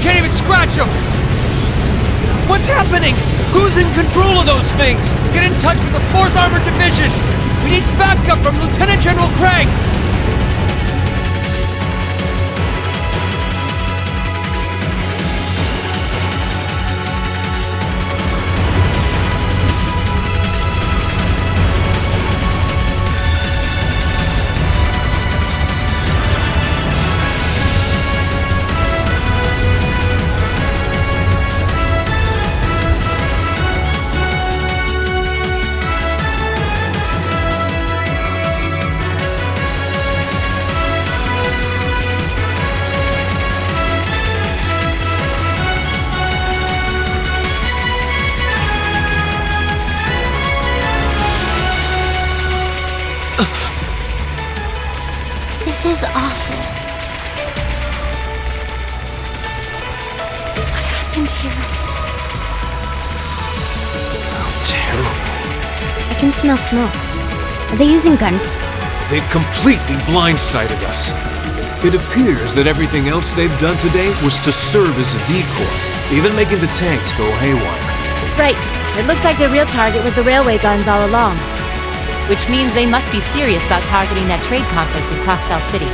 can't even scratch them! What's happening? Who's in control of those things? Get in touch with the 4th Armored Division! We need backup from Lieutenant General Craig! This is awful. What happened here? How terrible. I can smell smoke. Are they using gun? They've completely blindsided us. It appears that everything else they've done today was to serve as a decoy, even making the tanks go haywire. Right. It looks like their real target was the railway guns all along. Which means they must be serious about targeting that trade conference in Crossbell City.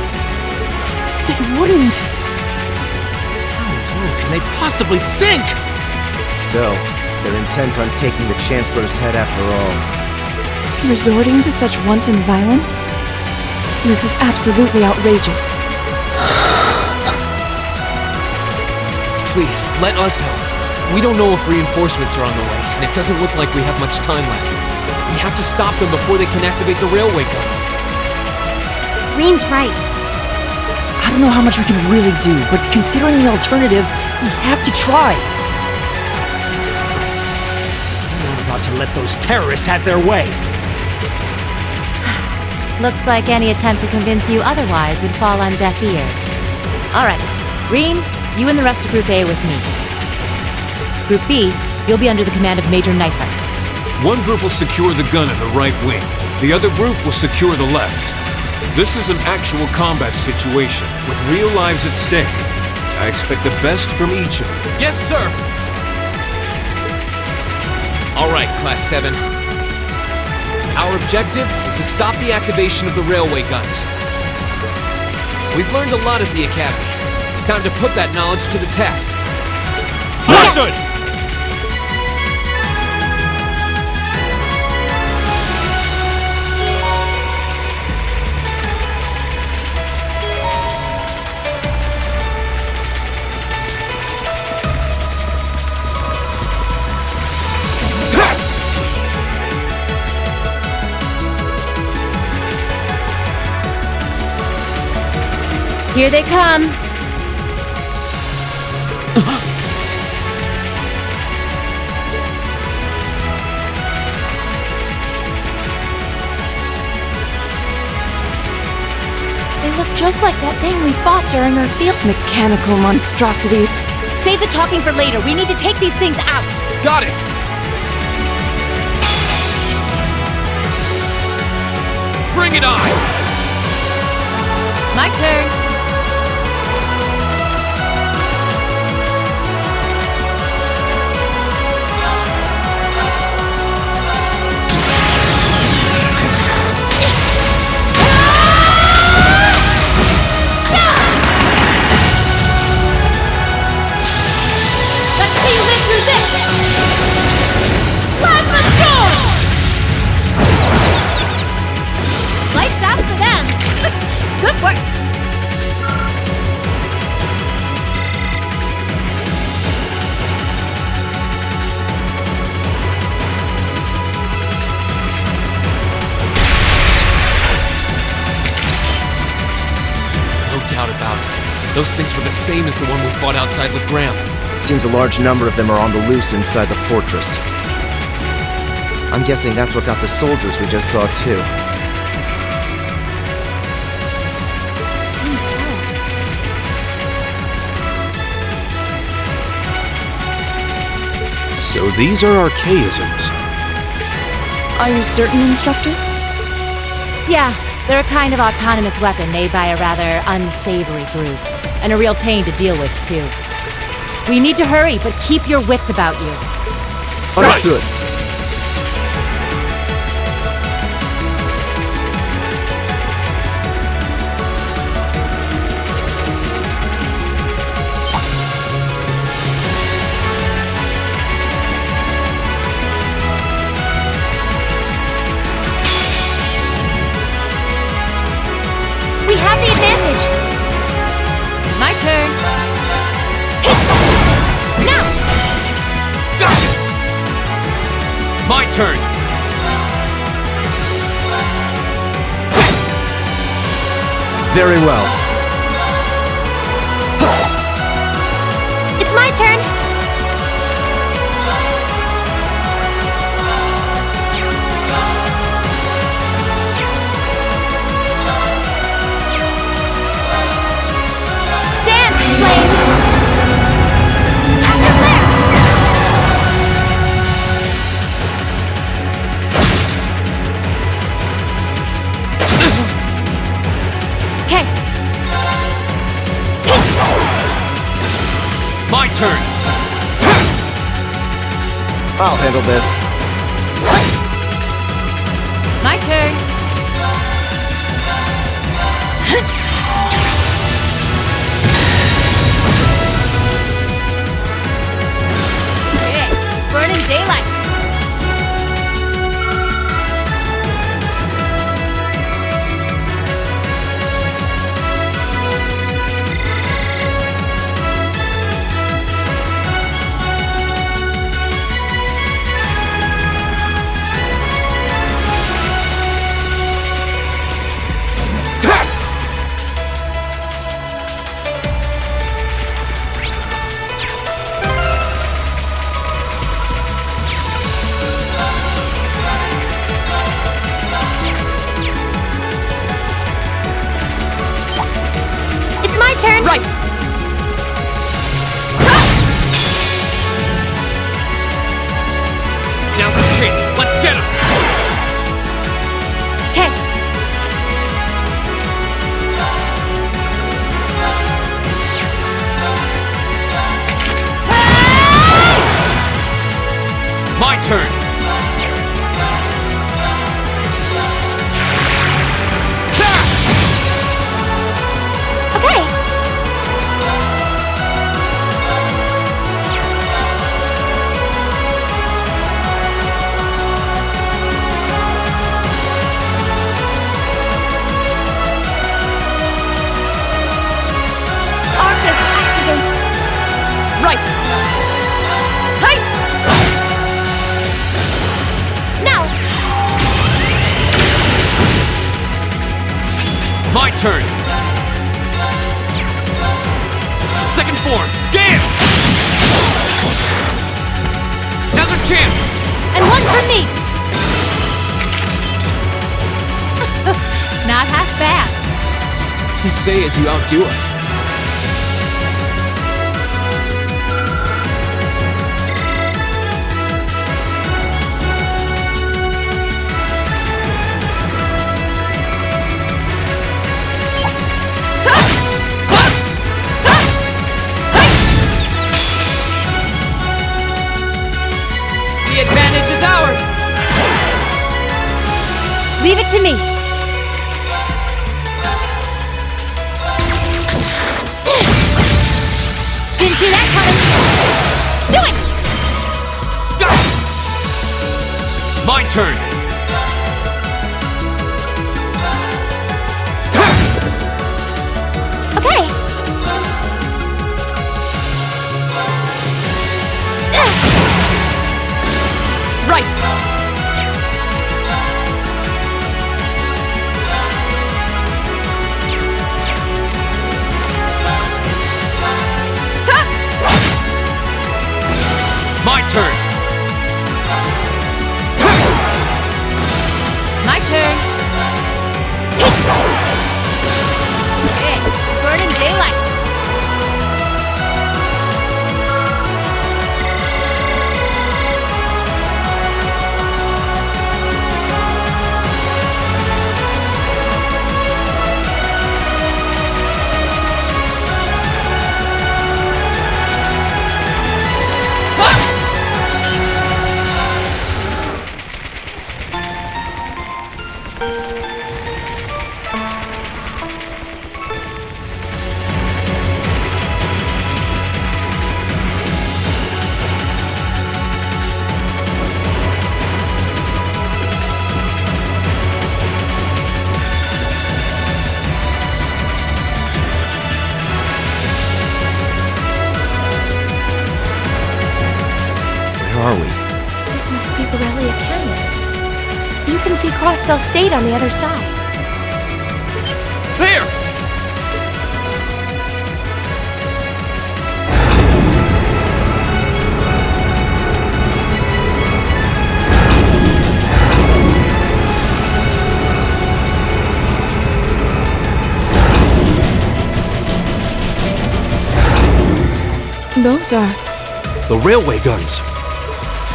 They wouldn't! How low can they possibly sink? So, they're intent on taking the Chancellor's head after all. Resorting to such wanton violence? This is absolutely outrageous. Please, let us help. We don't know if reinforcements are on the way, and it doesn't look like we have much time left. We have to stop them before they can activate the railway guns. Green's right. I don't know how much we can really do, but considering the alternative, we have to try. Right. I'm not about to let those terrorists have their way. Looks like any attempt to convince you otherwise would fall on deaf ears. Alright, Green, you and the rest of Group A with me. Group B, you'll be under the command of Major Neidhart. One group will secure the gun in the right wing. The other group will secure the left. This is an actual combat situation, with real lives at stake. I expect the best from each of you. Yes, sir! All right, Class 7. Our objective is to stop the activation of the railway guns. We've learned a lot at the Academy. It's time to put that knowledge to the test. Understood! Here they come! They look just like that thing we fought during our field. Mechanical monstrosities. Save the talking for later. We need to take these things out. Got it! Bring it on! My turn. Good work! No doubt about it. Those things were the same as the one we fought outside Legram. It seems a large number of them are on the loose inside the fortress. I'm guessing that's what got the soldiers we just saw too. Seems so. So these are archaisms. Are you certain, Instructor? Yeah, they're a kind of autonomous weapon made by a rather unsavory group. And a real pain to deal with, too. We need to hurry, but keep your wits about you. Understood. We have the advantage! My turn. Now! My turn! Very well. It's my turn! Dance, flames! After flare! Okay. My turn! I'll handle this. My turn. Okay. Burning daylight. It's my turn! Right! Now's our chance! Let's get him! Okay. My turn! Okay! Arcus, activate! Right! Hey! Now! My turn! Second form! Gale! Now's our chance! And one for me! Not half bad. You say as you outdo us. The advantage is ours! Leave it to me. Didn't see that coming. Do it! My turn! Okay! Right! My turn! My turn. Okay. Burning daylight. must be Borrelia Canyon. You can see Crossbell State on the other side. There! Those are... The railway guns.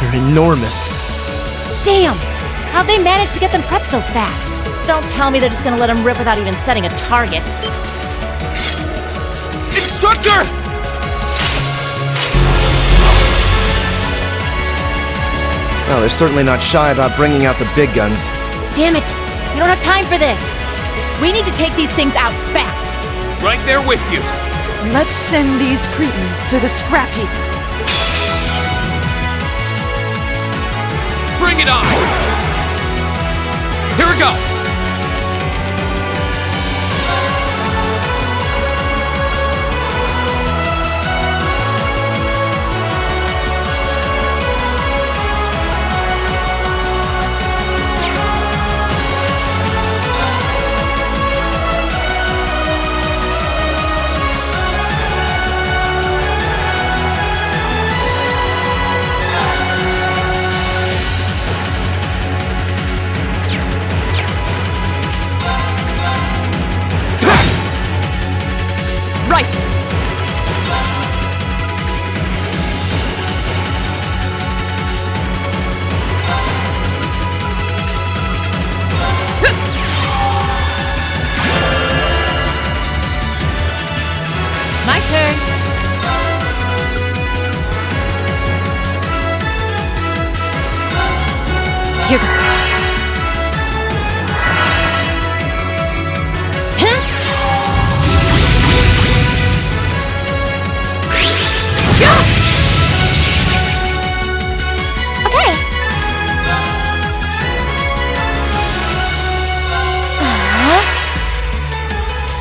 They're enormous. Damn! How'd they manage to get them prepped so fast? Don't tell me they're just gonna let them rip without even setting a target. Instructor! Well, they're certainly not shy about bringing out the big guns. Damn it! We don't have time for this! We need to take these things out fast! Right there with you. Let's send these cretins to the scrap heap. Bring it on! Here we go! Right! My turn! Here goes.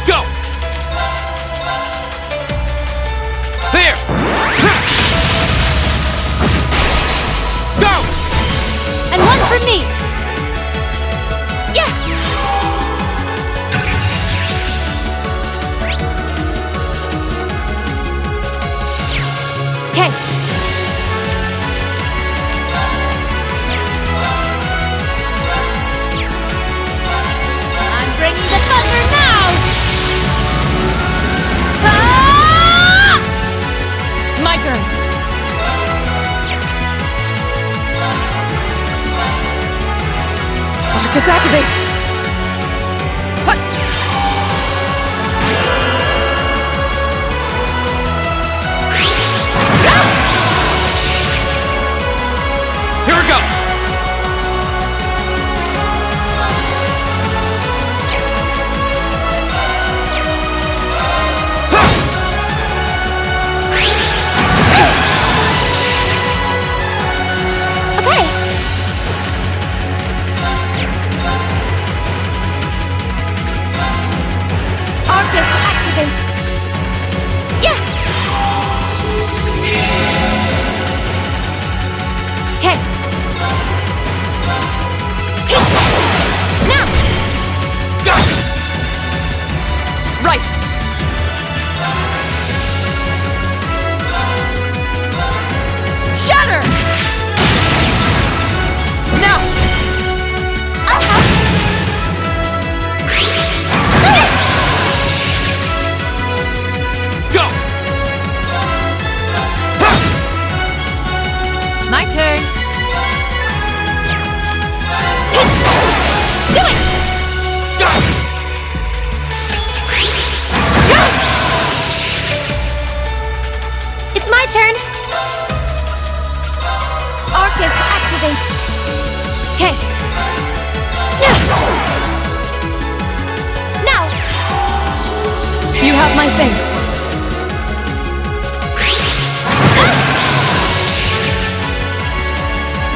Go! There! Go! And one for me! Yeah! Okay. I'm bringing the thunder now! Ah! My turn. Arcus activate! Hut. Here we go! Okay. Arcus activate. Yeah. Okay. Now. Go! Right. Shatter! Now! Go! My turn. Do it. Go! It's my turn. Arcus activate. Okay. Now. You have my thanks.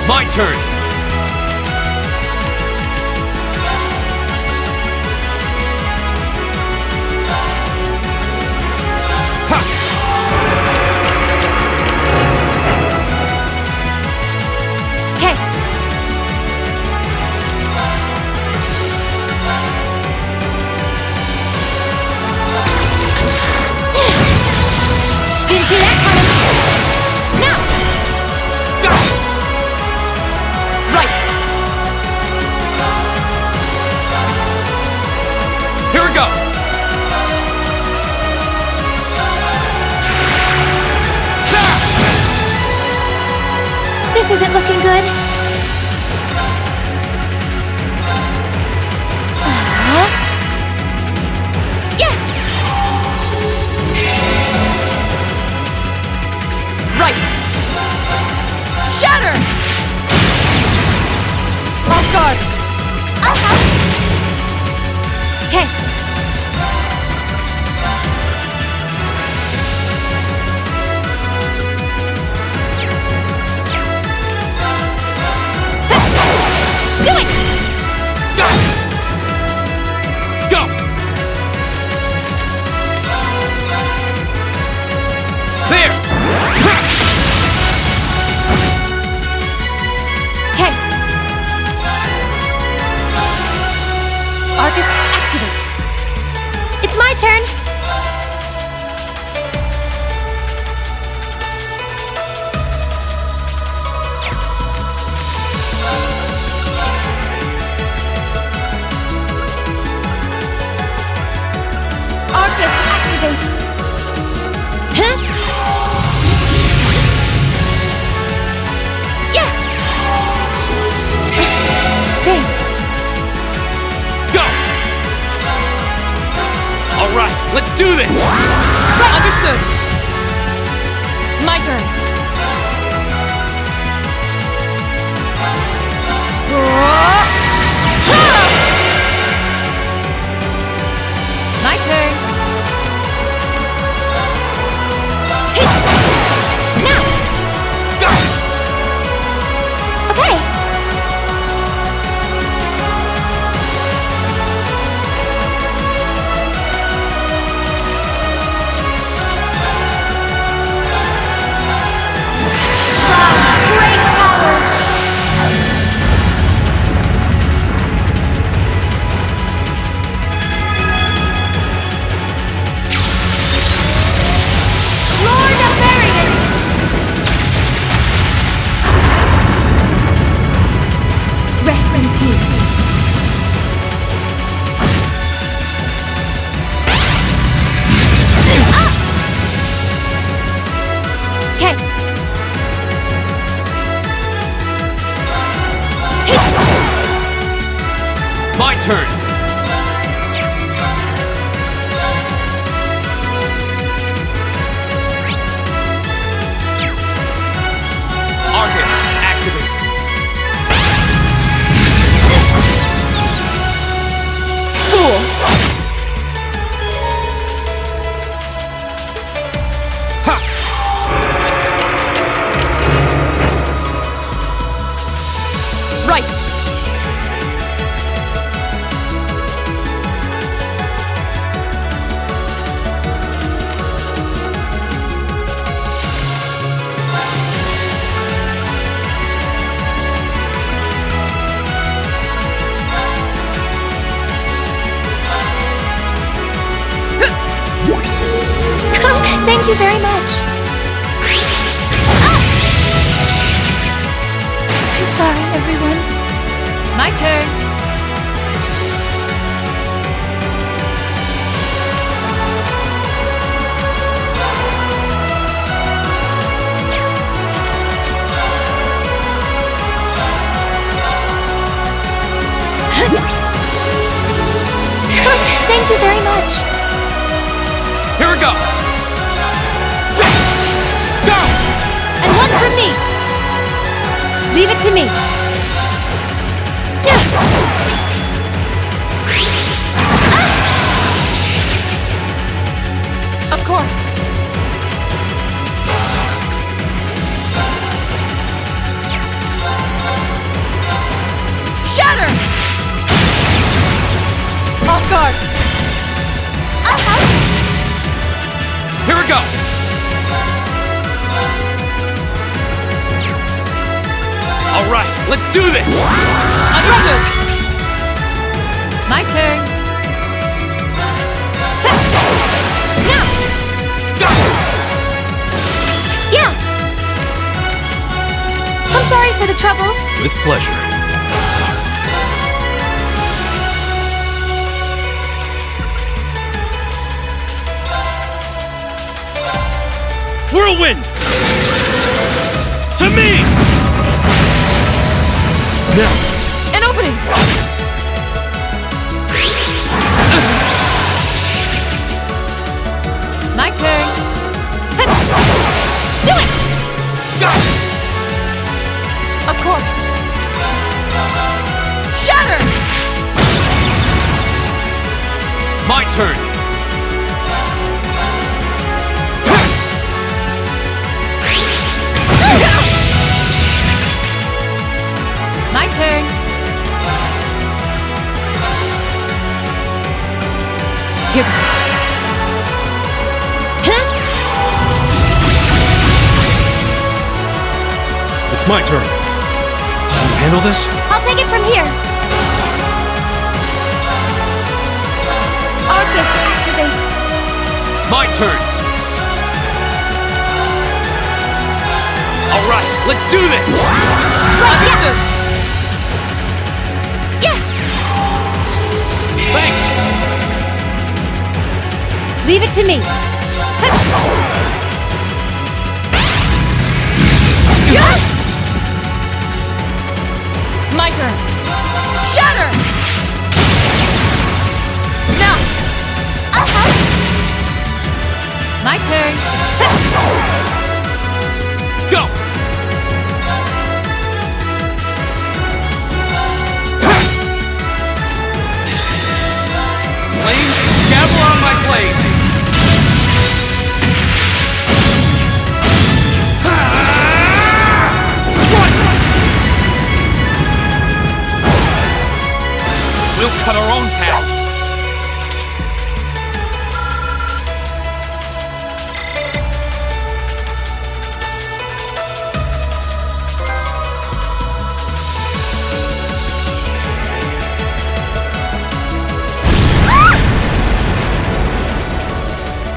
My turn! Ha! Okay. This isn't looking good. Yeah! Right! Shatter! Off guard! Okay. Do it! Go! Go! There! Okay. Arcus, activate. It's my turn. Arcus, activate. Huh? Yeah! Thanks. Go! All right, let's do this! Understood. My turn. My turn. Now! Go! Okay. Wow, great towers! Lord of Varian! Rest in peace. Okay. My turn! Arcus, activate! Fool! Ha! Right! Thank you very much. I'm sorry, everyone. My turn. Thank you very much. Here we go! Go! And one for me. Leave it to me. Of course. Shatter! Off guard! Here we go! All right, let's do this! Understood! My turn. Now! Go! Yeah! I'm sorry for the trouble. With pleasure. Whirlwind! To me! Now! An opening! My turn. Do it! Of course. Shatter! My turn! My turn. Here goes. It's my turn. Can you handle this? I'll take it from here. Arcus, activate. My turn! Alright, let's do this! Understood! Yeah! Thanks! Leave it to me. My turn. Shatter! Now! My turn. Go! Flames, scabble on my blade! Strike! We'll cut our own path.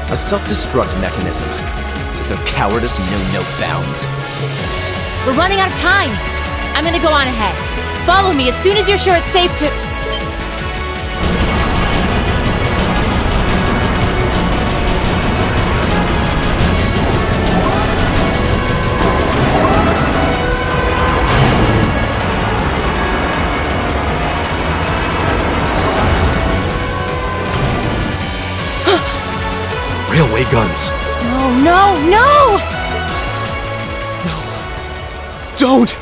A self-destruct mechanism. Is their cowardice know no bounds? We're running out of time. I'm gonna go on ahead. Follow me as soon as you're sure it's safe to... Railway guns. No! Don't!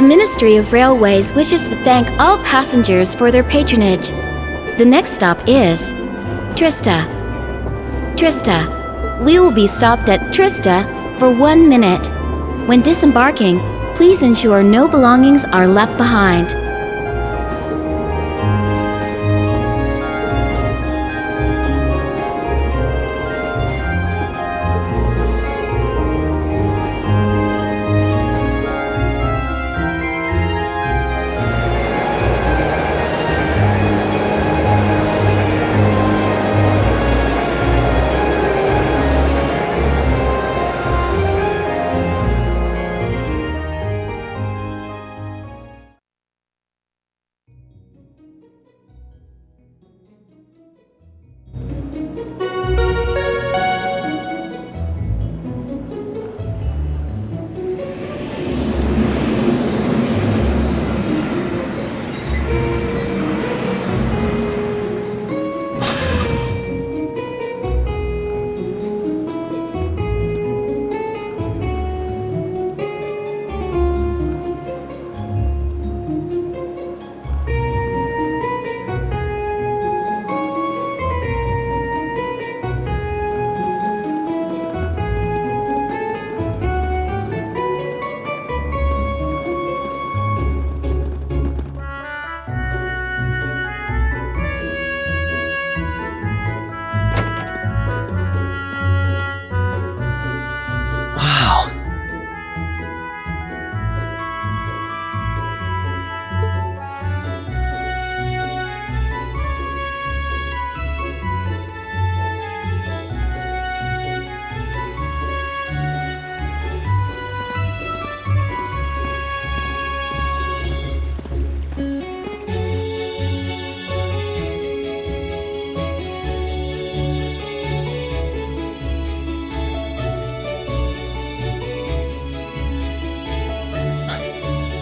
Ministry of Railways wishes to thank all passengers for their patronage. The next stop is Trista. Trista. We will be stopped at Trista for 1 minute. When disembarking, please ensure no belongings are left behind.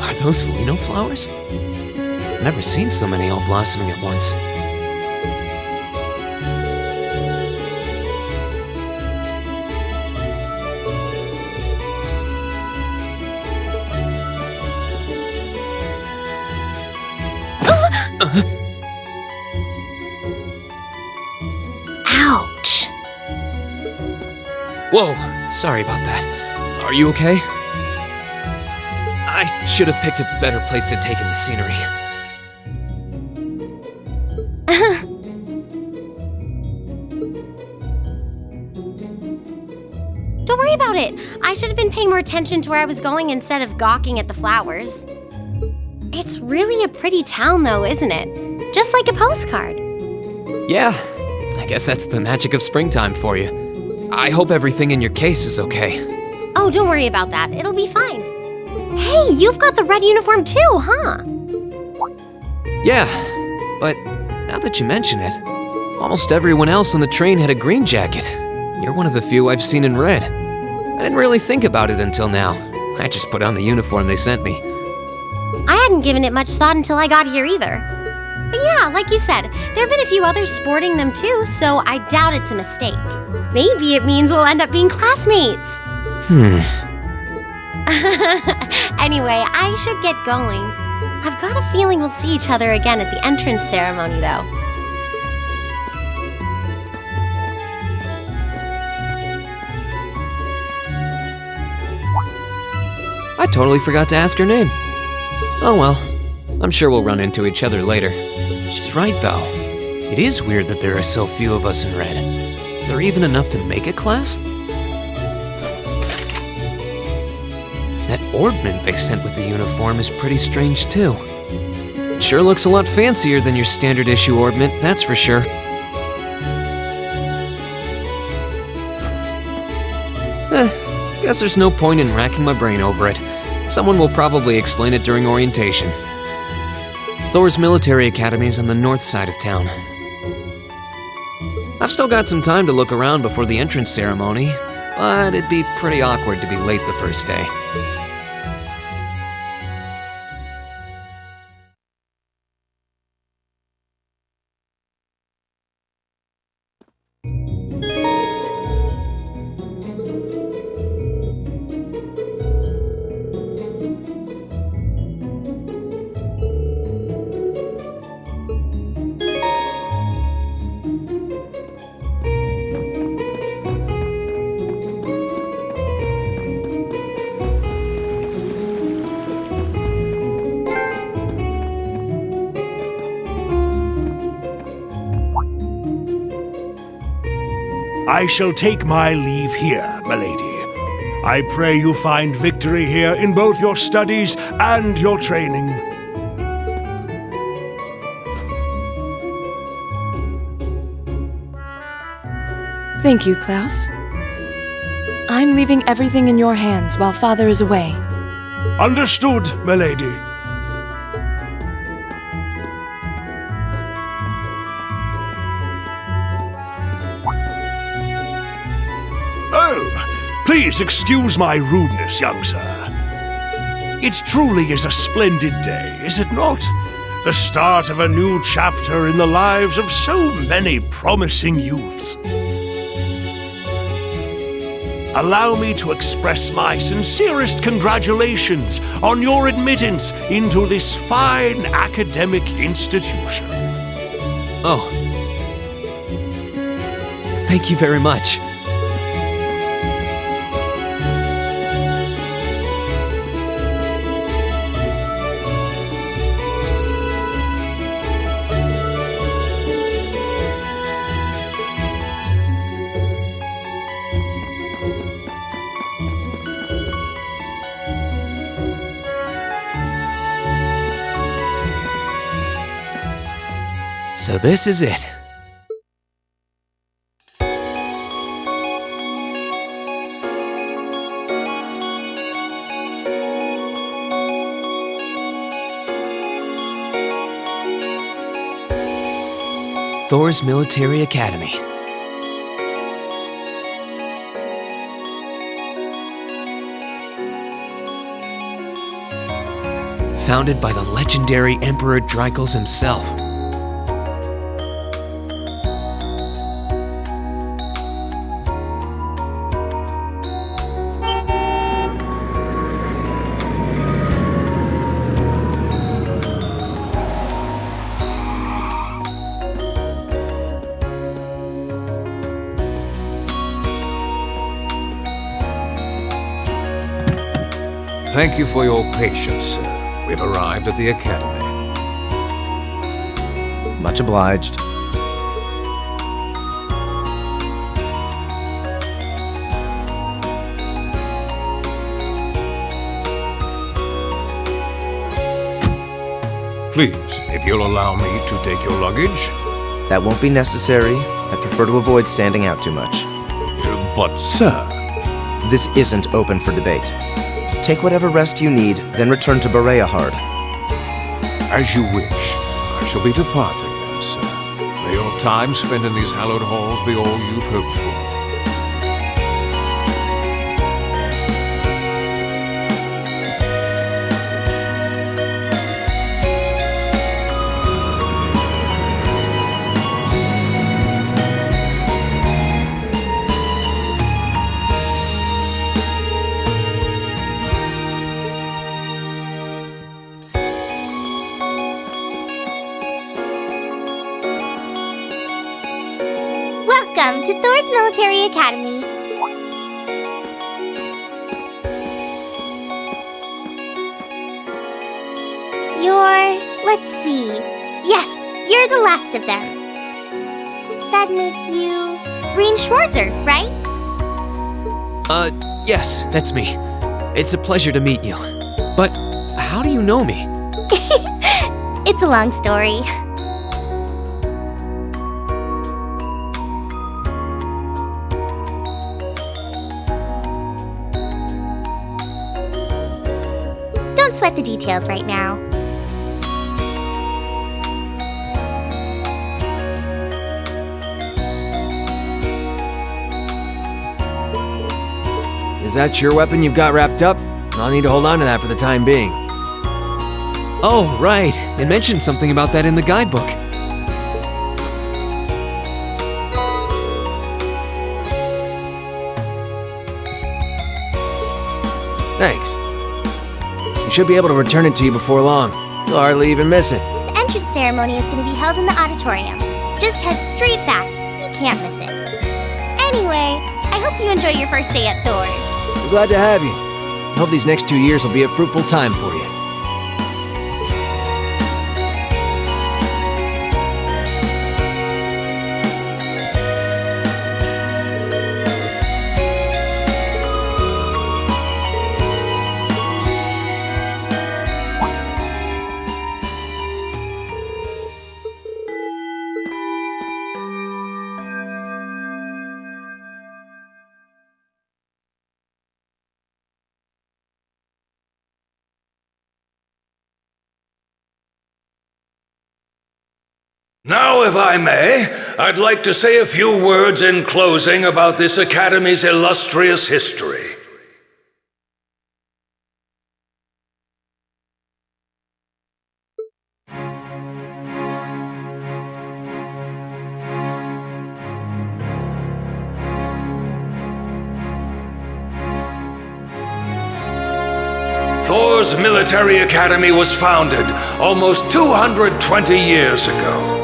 Are those Lino flowers? Never seen so many all blossoming at once. Ouch. Whoa, sorry about that. Are you okay? I should have picked a better place to take in the scenery. Don't worry about it. I should have been paying more attention to where I was going instead of gawking at the flowers. It's really a pretty town, though, isn't it? Just like a postcard. Yeah, I guess that's the magic of springtime for you. I hope everything in your case is okay. Oh, don't worry about that. It'll be fine. Hey, you've got the red uniform too, huh? Yeah, but now that you mention it, almost everyone else on the train had a green jacket. You're one of the few I've seen in red. I didn't really think about it until now. I just put on the uniform they sent me. I hadn't given it much thought until I got here either. But yeah, like you said, there have been a few others sporting them too, so I doubt it's a mistake. Maybe it means we'll end up being classmates. Anyway, I should get going. I've got a feeling we'll see each other again at the entrance ceremony, though. I totally forgot to ask her name. Oh well, I'm sure we'll run into each other later. She's right, though. It is weird that there are so few of us in red. There even enough to make a class? That orbment they sent with the uniform is pretty strange, too. It sure looks a lot fancier than your standard issue orbment, that's for sure. Guess there's no point in racking my brain over it. Someone will probably explain it during orientation. Thor's military academy is on the north side of town. I've still got some time to look around before the entrance ceremony, but it'd be pretty awkward to be late the first day. I shall take my leave here, milady. I pray you find victory here in both your studies and your training. Thank you, Klaus. I'm leaving everything in your hands while Father is away. Understood, milady. Oh, please excuse my rudeness, young sir. It truly is a splendid day, is it not? The start of a new chapter in the lives of so many promising youths. Allow me to express my sincerest congratulations on your admittance into this fine academic institution. Oh. Thank you very much. So this is it. Thor's Military Academy. Founded by the legendary Emperor Dreikels himself. Thank you for your patience, sir. We've arrived at the Academy. Much obliged. Please, if you'll allow me to take your luggage. That won't be necessary. I prefer to avoid standing out too much. But, sir... This isn't open for debate. Take whatever rest you need, then return to Bereahard. As you wish. I shall be departing then, sir. May your time spent in these hallowed halls be all you've hoped for. Welcome to Thor's Military Academy. Let's see. Yes, you're the last of them. That'd make you Green Schwarzer, right? Yes, that's me. It's a pleasure to meet you. But how do you know me? It's a long story. Don't sweat the details right now. Is that your weapon you've got wrapped up? I'll need to hold on to that for the time being. Oh, right. It mentioned something about that in the guidebook. Thanks. We should be able to return it to you before long. You'll hardly even miss it. The entrance ceremony is going to be held in the auditorium. Just head straight back. You can't miss it. Anyway, I hope you enjoy your first day at Thor's. We're glad to have you. I hope these next 2 years will be a fruitful time for you. Now, if I may, I'd like to say a few words in closing about this Academy's illustrious history. Thor's military academy was founded almost 220 years ago.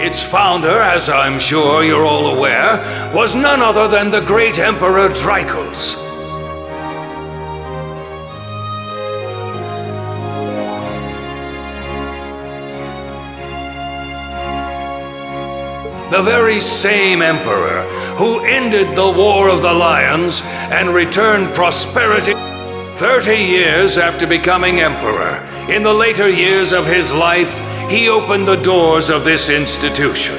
Its founder, as I'm sure you're all aware, was none other than the great Emperor Drykos. The very same emperor who ended the War of the Lions and returned prosperity 30 years after becoming emperor. In the later years of his life, he opened the doors of this institution.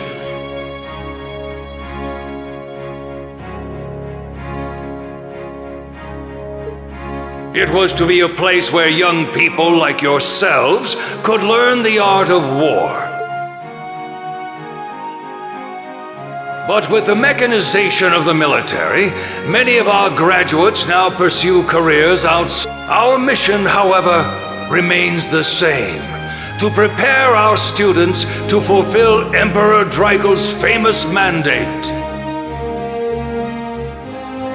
It was to be a place where young people like yourselves could learn the art of war. But with the mechanization of the military, many of our graduates now pursue careers outside. Our mission, however, remains the same: to prepare our students to fulfill Emperor Drykos' famous mandate.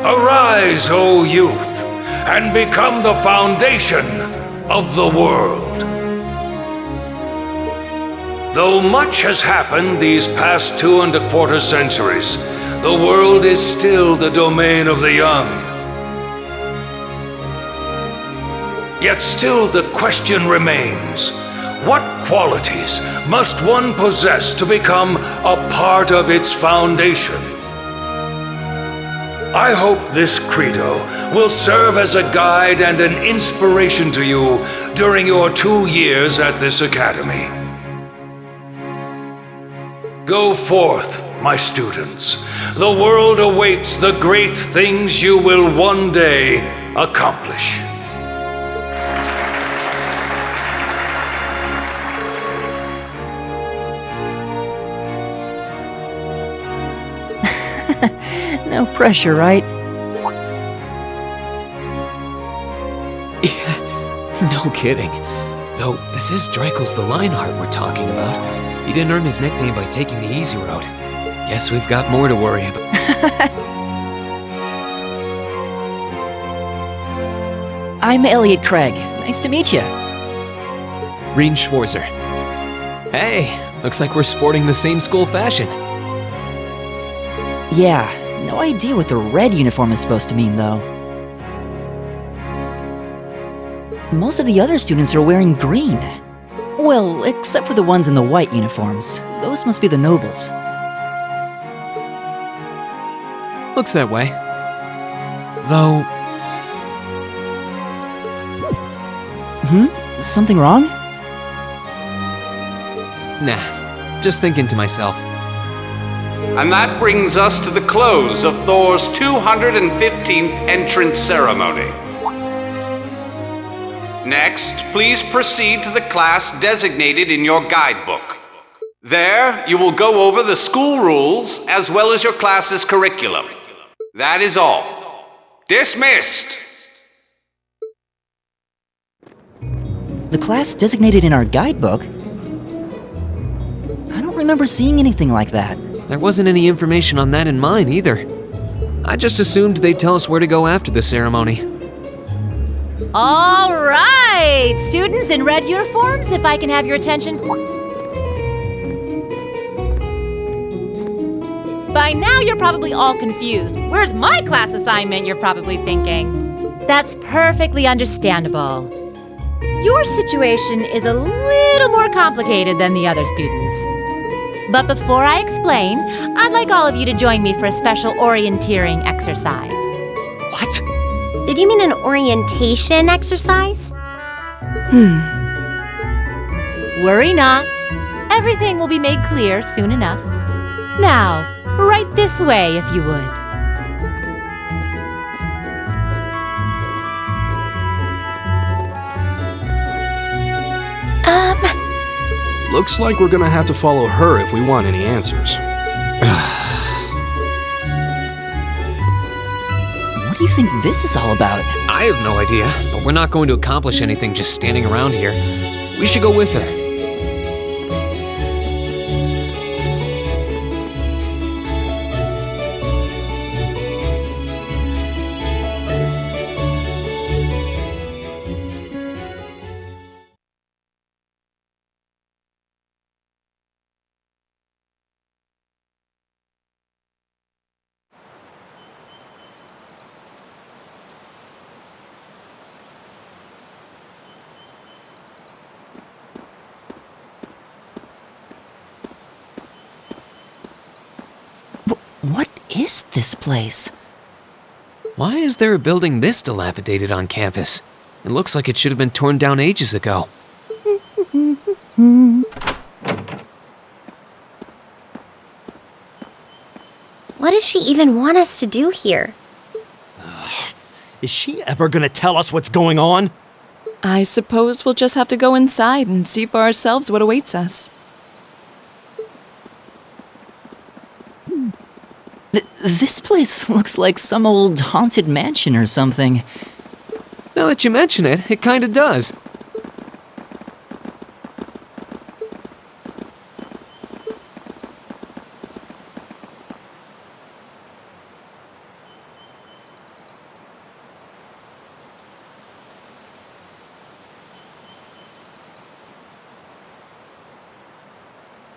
Arise, O youth, and become the foundation of the world. Though much has happened these past 2¼ centuries, the world is still the domain of the young. Yet still the question remains: what qualities must one possess to become a part of its foundation? I hope this credo will serve as a guide and an inspiration to you during your 2 years at this academy. Go forth, my students. The world awaits the great things you will one day accomplish. No pressure, right? No kidding. Though, this is Drykos the Lionheart we're talking about. He didn't earn his nickname by taking the easy route. Guess we've got more to worry about. I'm Elliot Craig. Nice to meet you. Reen Schwarzer. Hey, looks like we're sporting the same school fashion. Yeah, no idea what the red uniform is supposed to mean, though. Most of the other students are wearing green. Well, except for the ones in the white uniforms. Those must be the nobles. Looks that way. Though... Something wrong? Nah, just thinking to myself. And that brings us to the close of Thor's 215th entrance ceremony. Next, please proceed to the class designated in your guidebook. There, you will go over the school rules as well as your class's curriculum. That is all. Dismissed! The class designated in our guidebook? I don't remember seeing anything like that. There wasn't any information on that in mine either. I just assumed they'd tell us where to go after the ceremony. All right, students in red uniforms, if I can have your attention. By now, you're probably all confused. Where's my class assignment, you're probably thinking. That's perfectly understandable. Your situation is a little more complicated than the other students. But before I explain, I'd like all of you to join me for a special orienteering exercise. What? Did you mean an orientation exercise? Worry not. Everything will be made clear soon enough. Now, right this way if you would. Looks like we're gonna have to follow her if we want any answers. What do you think this is all about? I have no idea, but we're not going to accomplish anything just standing around here. We should go with her. What is this place? Why is there a building this dilapidated on campus? It looks like it should have been torn down ages ago. What does she even want us to do here? Is she ever gonna tell us what's going on? I suppose we'll just have to go inside and see for ourselves what awaits us. This place looks like some old haunted mansion or something. Now that you mention it, it kinda does.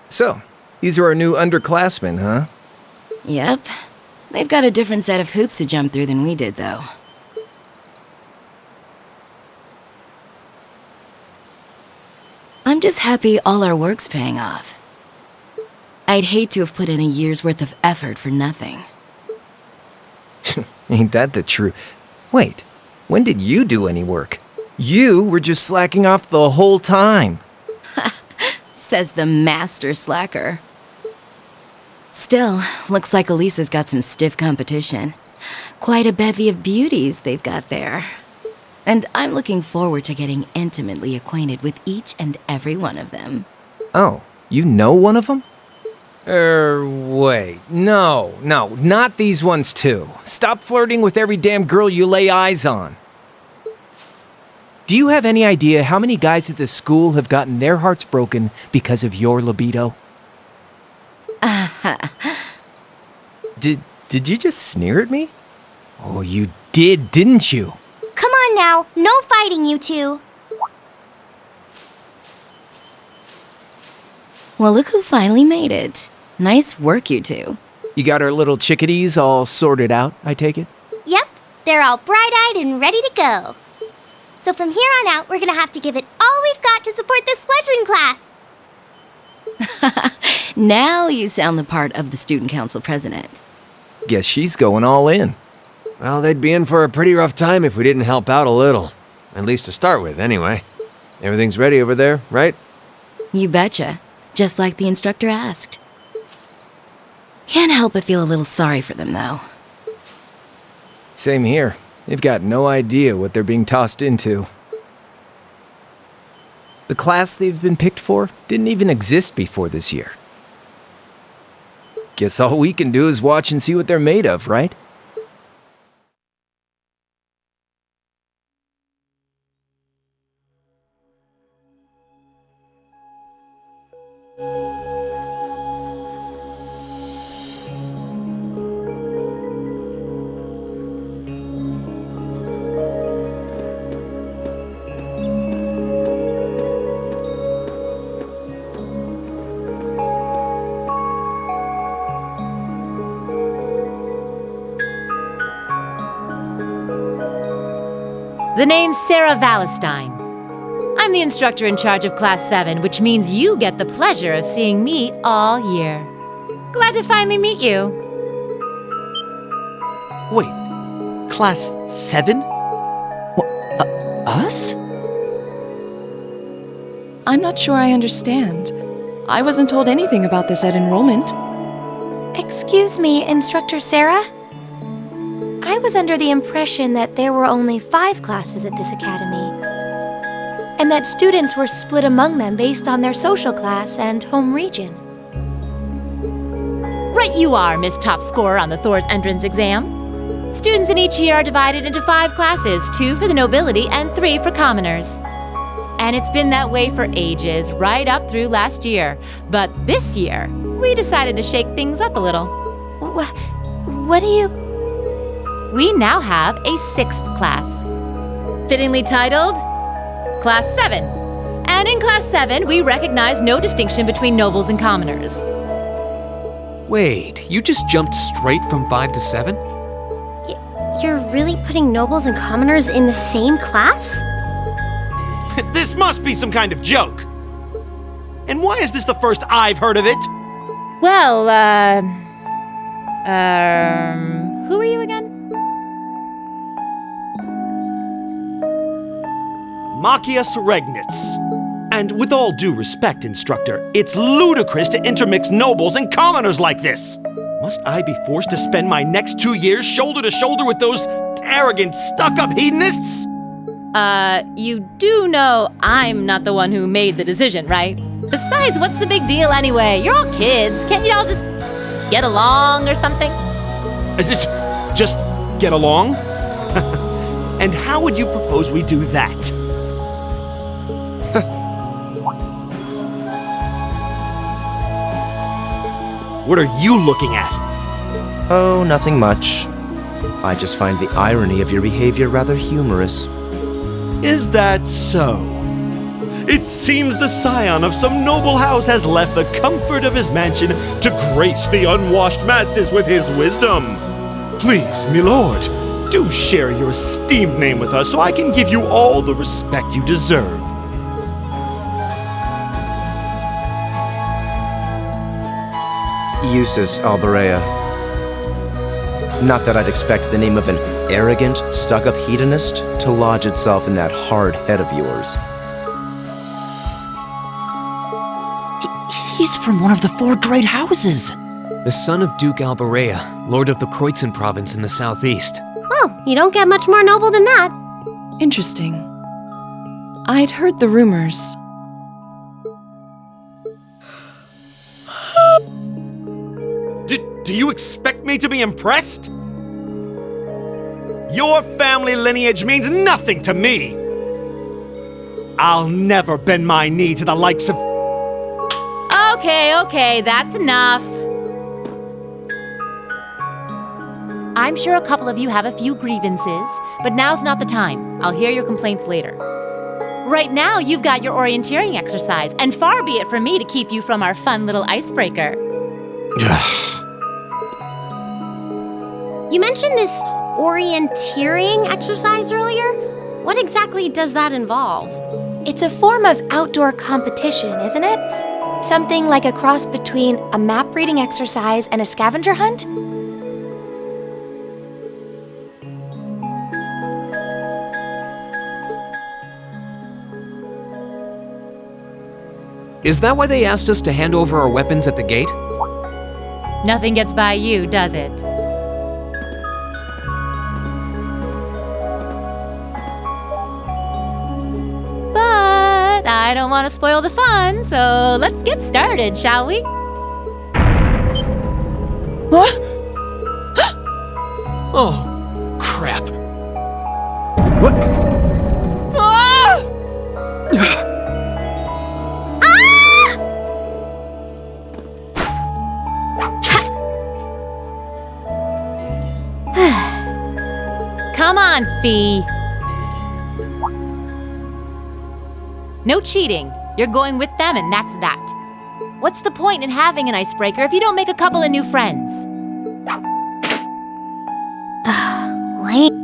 So, these are our new underclassmen, huh? Yep. They've got a different set of hoops to jump through than we did, though. I'm just happy all our work's paying off. I'd hate to have put in a year's worth of effort for nothing. Ain't that the truth? Wait, when did you do any work? You were just slacking off the whole time. Says the master slacker. Still, looks like Elisa's got some stiff competition. Quite a bevy of beauties they've got there. And I'm looking forward to getting intimately acquainted with each and every one of them. Oh, you know one of them? Wait. No, not these ones too. Stop flirting with every damn girl you lay eyes on. Do you have any idea how many guys at this school have gotten their hearts broken because of your libido? Did you just sneer at me? Oh, you did, didn't you? Come on now, no fighting, you two. Well, look who finally made it. Nice work, you two. You got our little chickadees all sorted out, I take it? Yep, they're all bright-eyed and ready to go. So from here on out, we're gonna have to give it all we've got to support this fledgling class. Now you sound the part of the student council president. Guess she's going all in. Well, they'd be in for a pretty rough time if we didn't help out a little. At least to start with, anyway. Everything's ready over there, right? You betcha. Just like the instructor asked. Can't help but feel a little sorry for them, though. Same here. They've got no idea what they're being tossed into. The class they've been picked for didn't even exist before this year. Guess all we can do is watch and see what they're made of, right? The name's Sarah Valestine. I'm the instructor in charge of Class 7, which means you get the pleasure of seeing me all year. Glad to finally meet you. Wait, Class 7? Us? I'm not sure I understand. I wasn't told anything about this at enrollment. Excuse me, Instructor Sarah? I was under the impression that there were only 5 classes at this academy. and that students were split among them based on their social class and home region. Right you are, Miss Top Scorer on the Thor's entrance exam. Students in each year are divided into 5 classes, 2 for the nobility and 3 for commoners. And it's been that way for ages, right up through last year. But this year, we decided to shake things up a little. What do you... We now have a 6th class. Fittingly titled, Class 7. And in Class 7, we recognize no distinction between nobles and commoners. Wait, you just jumped straight from 5 to 7? You're really putting nobles and commoners in the same class? This must be some kind of joke. And why is this the first I've heard of it? Well, who are you again? Machias Regnitz. And with all due respect, Instructor, it's ludicrous to intermix nobles and commoners like this. Must I be forced to spend my next 2 years shoulder to shoulder with those arrogant, stuck-up hedonists? You do know I'm not the one who made the decision, right? Besides, what's the big deal anyway? You're all kids. Can't you all just get along or something? Just get along? And how would you propose we do that? What are you looking at? Oh, nothing much. I just find the irony of your behavior rather humorous. Is that so? It seems the scion of some noble house has left the comfort of his mansion to grace the unwashed masses with his wisdom. Please, milord, do share your esteemed name with us so I can give you all the respect you deserve. Usus Alberea. Not that I'd expect the name of an arrogant, stuck-up hedonist to lodge itself in that hard head of yours. He's from one of the 4 great houses. The son of Duke Alberea, lord of the Kreutzen province in the southeast. Well, you don't get much more noble than that. Interesting. I'd heard the rumors. Do you expect me to be impressed? Your family lineage means nothing to me. I'll never bend my knee to the likes of... Okay, that's enough. I'm sure a couple of you have a few grievances, but now's not the time. I'll hear your complaints later. Right now, you've got your orienteering exercise, and far be it from me to keep you from our fun little icebreaker. You mentioned this orienteering exercise earlier. What exactly does that involve? It's a form of outdoor competition, isn't it? Something like a cross between a map-reading exercise and a scavenger hunt? Is that why they asked us to hand over our weapons at the gate? Nothing gets by you, does it? I don't want to spoil the fun, so let's get started, shall we? What? Oh, crap. What? Come on, Fee. No cheating. You're going with them, and that's that. What's the point in having an icebreaker if you don't make a couple of new friends? Lame.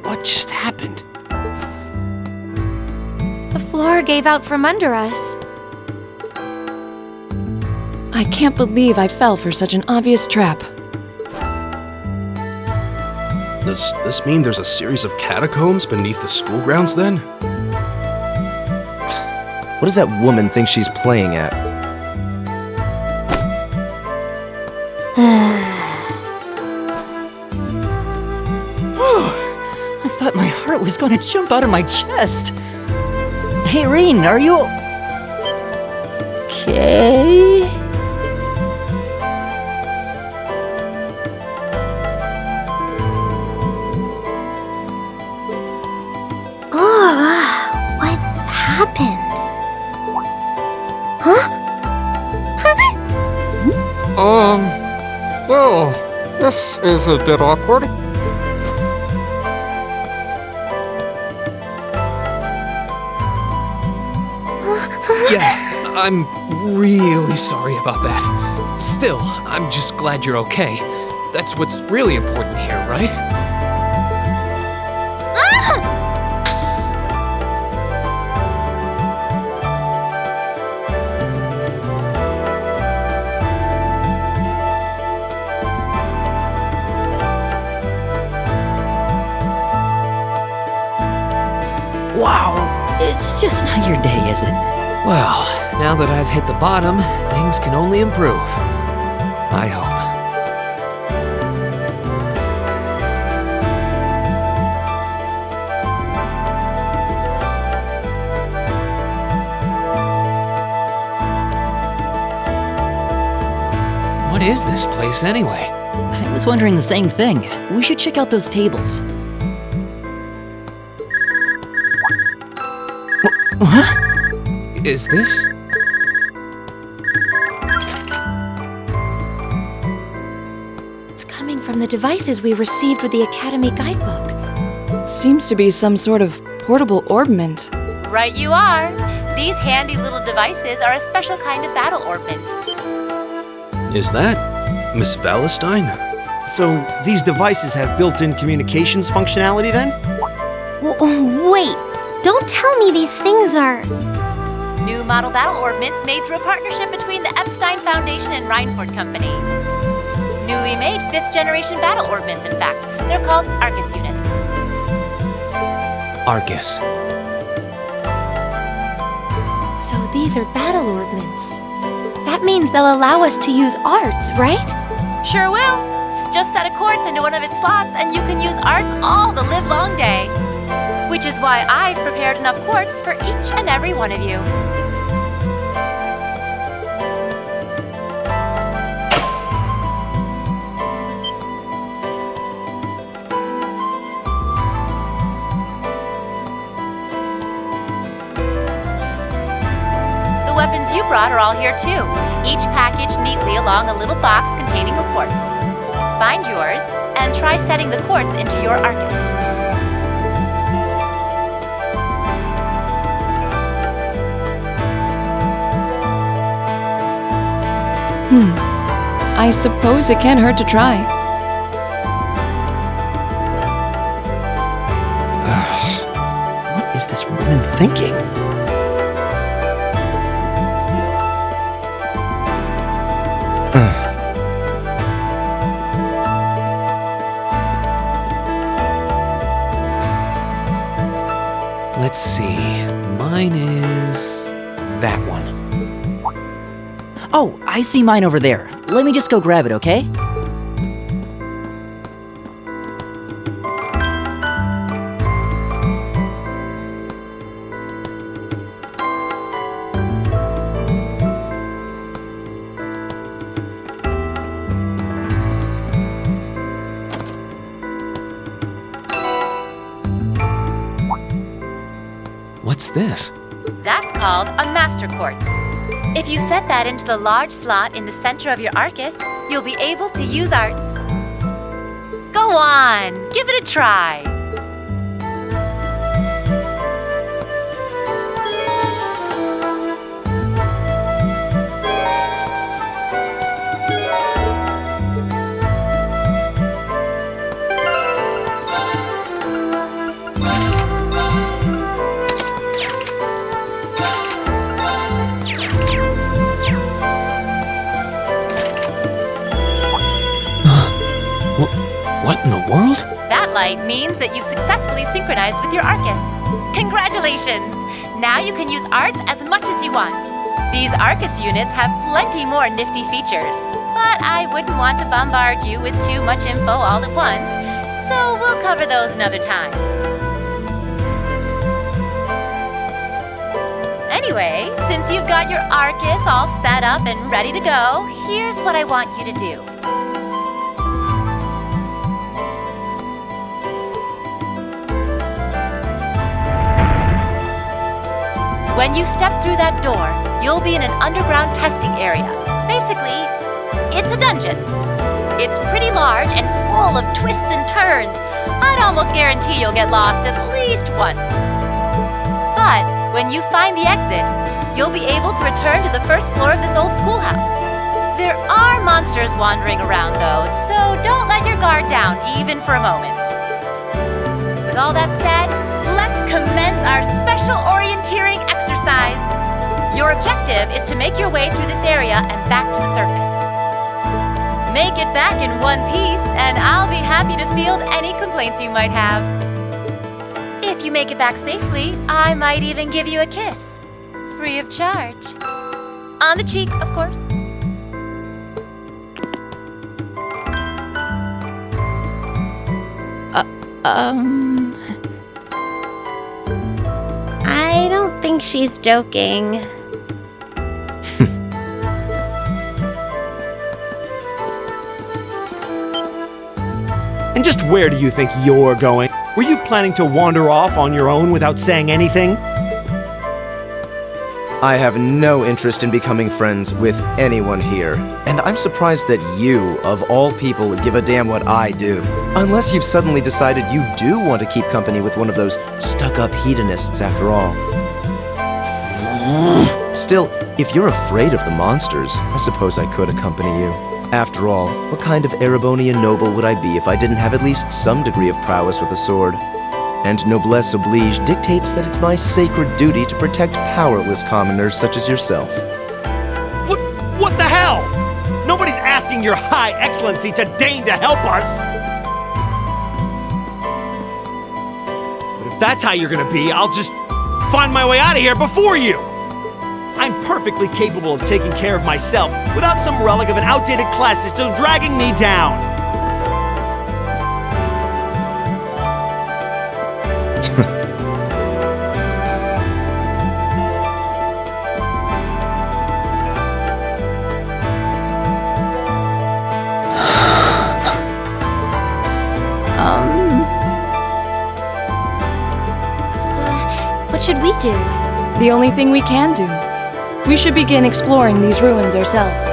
What just happened? The floor gave out from under us. I can't believe I fell for such an obvious trap. Does this mean there's a series of catacombs beneath the school grounds then? What does that woman think she's playing at? I thought my heart was gonna jump out of my chest. Hey, Reen, are you okay? What happened? Huh? Well, this is a bit awkward. Yeah, I'm really sorry about that. Still, I'm just glad you're okay. That's what's really important here, right? Wow, it's just not your day, is it? Well, now that I've hit the bottom, things can only improve. I hope. What is this place anyway? I was wondering the same thing. We should check out those tables. Huh? Is this? It's coming from the devices we received with the Academy guidebook. Seems to be some sort of portable orbment. Right you are. These handy little devices are a special kind of battle orbment. Is that Miss Valentine? So, these devices have built-in communications functionality then? Wait, don't tell me these things are... New model battle orbments made through a partnership between the Epstein Foundation and Reinford Company. Newly made 5th generation battle orbments, in fact. They're called Arcus units. Arcus. So these are battle orbments. That means they'll allow us to use arts, right? Sure will. Just set a quartz into one of its slots and you can use arts all the livelong day. Which is why I've prepared enough quartz for each and every one of you. The weapons you brought are all here too, each packaged neatly along a little box containing a quartz. Find yours and try setting the quartz into your Arcus. I suppose it can't hurt to try. What is this woman thinking? Let's see. Mine is that one. Oh, I see mine over there. Let me just go grab it, okay? What's this? That's called a Master Quartz. If you set that into the large slot in the center of your Arcus, you'll be able to use arts. Go on, give it a try. What in the world? That light means that you've successfully synchronized with your Arcus. Congratulations! Now you can use arts as much as you want. These Arcus units have plenty more nifty features, but I wouldn't want to bombard you with too much info all at once, so we'll cover those another time. Anyway, since you've got your Arcus all set up and ready to go, here's what I want you to do. When you step through that door, you'll be in an underground testing area. Basically, it's a dungeon. It's pretty large and full of twists and turns. I'd almost guarantee you'll get lost at least once. But when you find the exit, you'll be able to return to the first floor of this old schoolhouse. There are monsters wandering around though, so don't let your guard down even for a moment. With all that said, let's commence our special orienteering exercise. Your objective is to make your way through this area and back to the surface. Make it back in one piece, and I'll be happy to field any complaints you might have. If you make it back safely, I might even give you a kiss. Free of charge. On the cheek, of course. I don't think she's joking. And just where do you think you're going? Were you planning to wander off on your own without saying anything? I have no interest in becoming friends with anyone here, and I'm surprised that you, of all people, give a damn what I do. Unless you've suddenly decided you do want to keep company with one of those stuck-up hedonists after all. Still, if you're afraid of the monsters, I suppose I could accompany you. After all, what kind of Erebonian noble would I be if I didn't have at least some degree of prowess with a sword? And noblesse oblige dictates that it's my sacred duty to protect powerless commoners such as yourself. What the hell? Nobody's asking your high excellency to deign to help us! But if that's how you're gonna be, I'll just find my way out of here before you! I'm perfectly capable of taking care of myself without some relic of an outdated class still dragging me down! What should we do? The only thing we can do. We should begin exploring these ruins ourselves.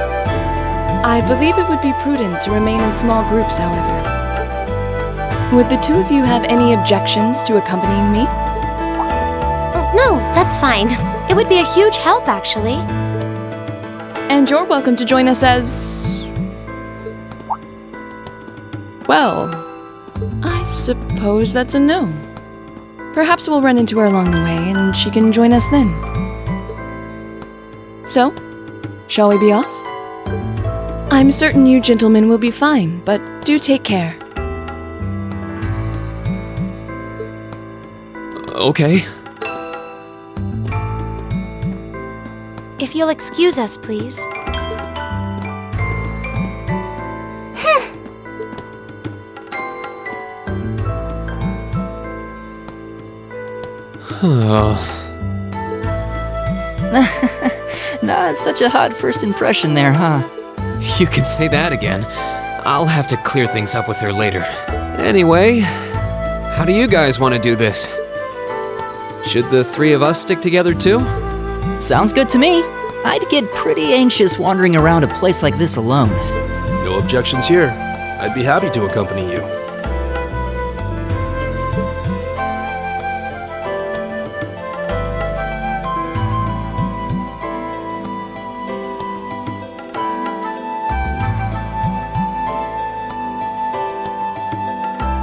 I believe it would be prudent to remain in small groups, however. Would the two of you have any objections to accompanying me? No, that's fine. It would be a huge help, actually. And you're welcome to join us as... well, I suppose that's a no. Perhaps we'll run into her along the way, and she can join us then. So, shall we be off? I'm certain you gentlemen will be fine, but do take care. Okay. If you'll excuse us, please. Not such a hot first impression there, huh? You can say that again. I'll have to clear things up with her later. Anyway, how do you guys want to do this? Should the three of us stick together too? Sounds good to me. I'd get pretty anxious wandering around a place like this alone. No objections here. I'd be happy to accompany you.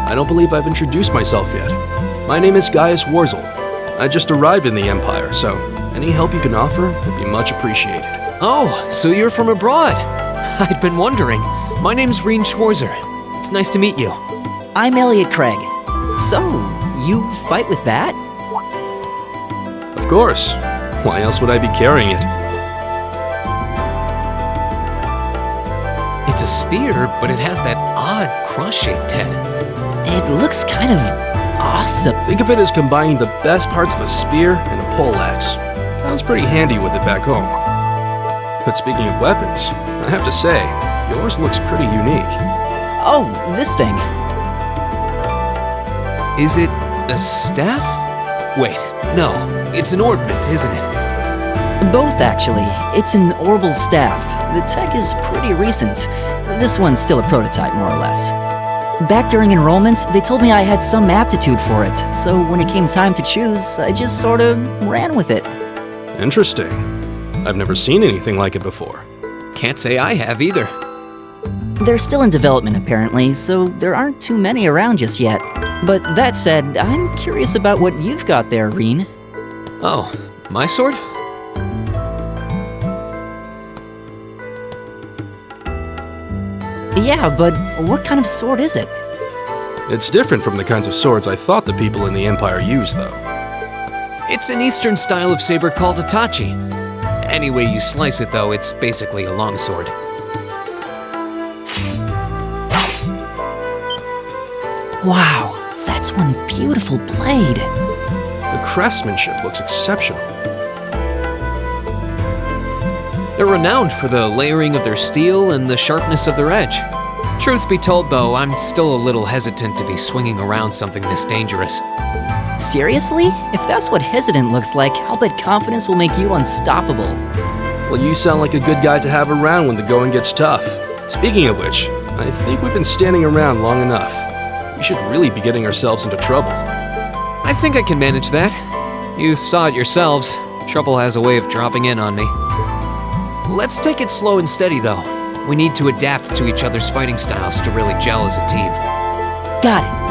I don't believe I've introduced myself yet. My name is Gaius Warzel. I just arrived in the Empire, so any help you can offer would be much appreciated. Oh, so you're from abroad. I'd been wondering. My name's Reen Schwarzer. It's nice to meet you. I'm Elliot Craig. So, you fight with that? Of course. Why else would I be carrying it? It's a spear, but it has that odd cross-shaped head. It looks kind of awesome. Think of it as combining the best parts of a spear and a poleaxe. I was pretty handy with it back home. But speaking of weapons, I have to say, yours looks pretty unique. Oh, this thing. Is it a staff? Wait, no, it's an ornament, isn't it? Both, actually. It's an Orbital Staff. The tech is pretty recent. This one's still a prototype, more or less. Back during enrollment, they told me I had some aptitude for it, so when it came time to choose, I just sort of ran with it. Interesting. I've never seen anything like it before. Can't say I have either. They're still in development, apparently, so there aren't too many around just yet. But that said, I'm curious about what you've got there, Reen. Oh, my sword? Yeah, but what kind of sword is it? It's different from the kinds of swords I thought the people in the Empire used, though. It's an Eastern style of saber called a tachi. Any way you slice it, though, it's basically a longsword. Wow, that's one beautiful blade. The craftsmanship looks exceptional. They're renowned for the layering of their steel and the sharpness of their edge. Truth be told, though, I'm still a little hesitant to be swinging around something this dangerous. Seriously? If that's what hesitant looks like, I'll bet confidence will make you unstoppable. Well, you sound like a good guy to have around when the going gets tough. Speaking of which, I think we've been standing around long enough. We should really be getting ourselves into trouble. I think I can manage that. You saw it yourselves. Trouble has a way of dropping in on me. Let's take it slow and steady, though. We need to adapt to each other's fighting styles to really gel as a team. Got it.